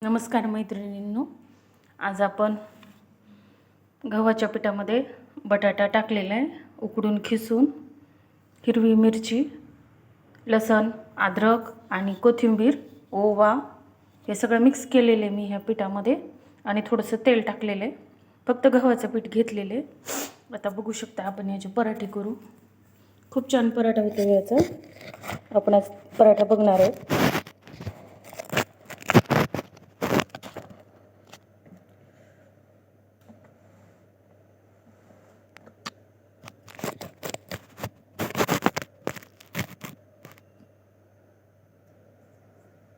नमस्कार मैत्रिणींनो, आज आपण गव्हाच्या पिठामध्ये बटाटा टाकलेला आहे, उकडून खिसून, हिरवी मिरची, लसण, अद्रक आणि कोथिंबीर, ओवा हे सगळं मिक्स केलेले मी ह्या पिठामध्ये आणि थोडंसं तेल टाकलेलं आहे. फक्त गव्हाचं पीठ घेतलेले. आता बघू शकता आपण याचे पराठे करू. खूप छान पराठा होतो याचा. आपण आज पराठा बघणार आहोत.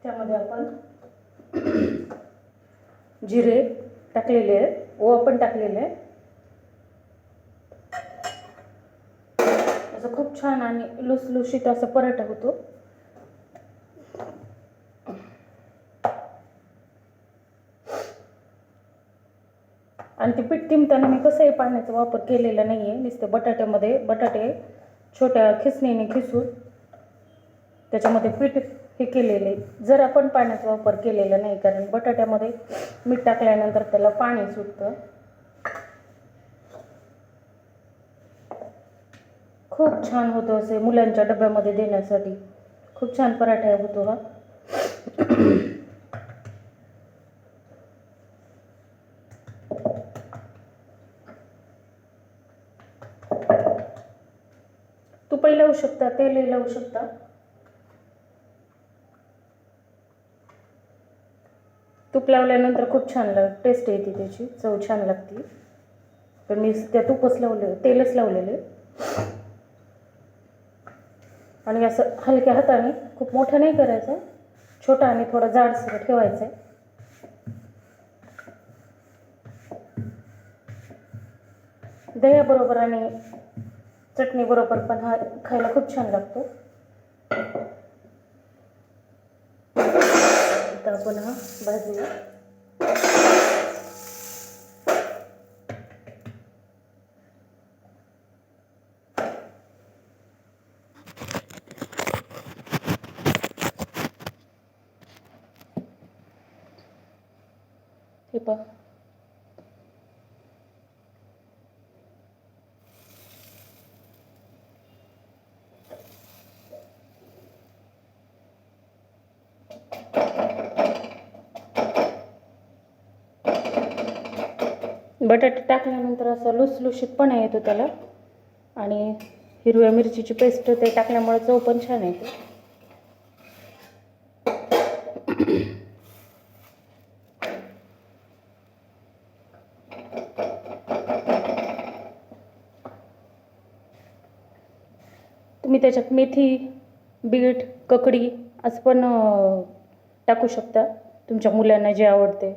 त्यामध्ये आपण जिरे टाकलेले आहे, ओवा पण टाकलेले आहे. असं खूप छान आणि लुसलुशीत असा पराठा होतो. आणि ते पीठ तिंबताना मी कसंही पाण्याचा वापर केलेला नाही आहे. नुसते बटाटे छोट्या खिसणीने खिसून त्याच्यामध्ये पीठ हे केलेले. जर आपण पाण्याचा वापर केलेला नाही, कारण बटाट्यामध्ये मीठ टाकल्यानंतर त्याला पाणी सुटतं. खूप छान होतो असे मुलांच्या डब्यामध्ये देण्यासाठी. खूप छान पराठा होतो हा. तुपही लावू शकता, तेलही लावू शकता. तूप लावल्यानंतर खूप छान टेस्ट येते, त्याची चव छान लागते. तर मी त्या तेलच लावलेले. आणि असं हलक्या हाताने, खूप मोठं नाही करायचं, छोटा आणि थोडा जाडसर ठेवायचं आहे. दह्याबरोबर आणि चटणी बरोबर पण हा खायला खूप छान लागतो. आता आपण हा भाजूया. हे पहा, बटाटे टाकल्यानंतर असा लुसलुशीतपणा येतो त्याला. आणि हिरव्या मिरचीची पेस्ट ते टाकल्यामुळे चव पण छान येते. तुम्ही त्याच्यात मेथी, बीट, ककडी असं पण टाकू शकता, तुमच्या मुलांना जे आवडते.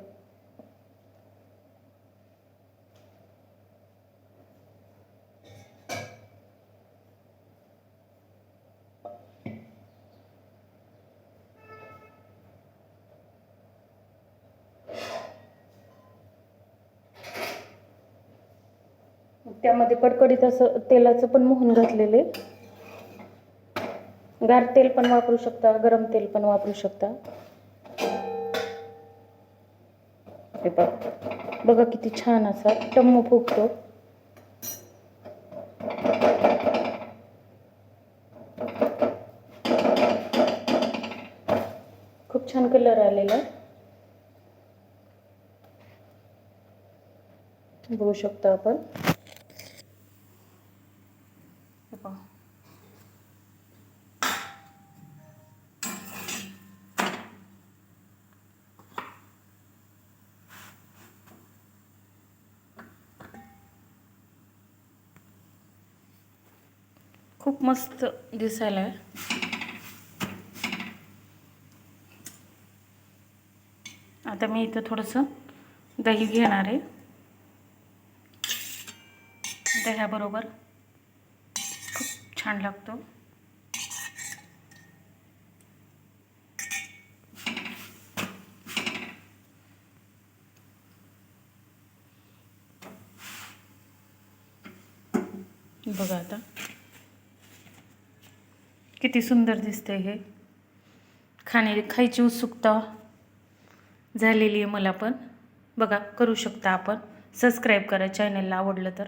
त्यामध्ये कडकडीत असं तेलाचं पण मोहन घातलेले. गार तेल पण वापरू शकता, गरम तेल पण वापरू शकता. हे बघा किती छान असा टम्म फुगतो. खूप छान कलर आलेला, बघू शकता आपण. खूप मस्त दिसायला आहे. आता मी इथं थोडंसं दही घेणार आहे. दह्याबरोबर खूप छान लागतो. बघा आता किती सुंदर दिसते हे. खायची उत्सुकता झालेली आहे मला पण. बघा, करू शकता आपण. सबस्क्राईब करा चॅनलला आवडलं तर.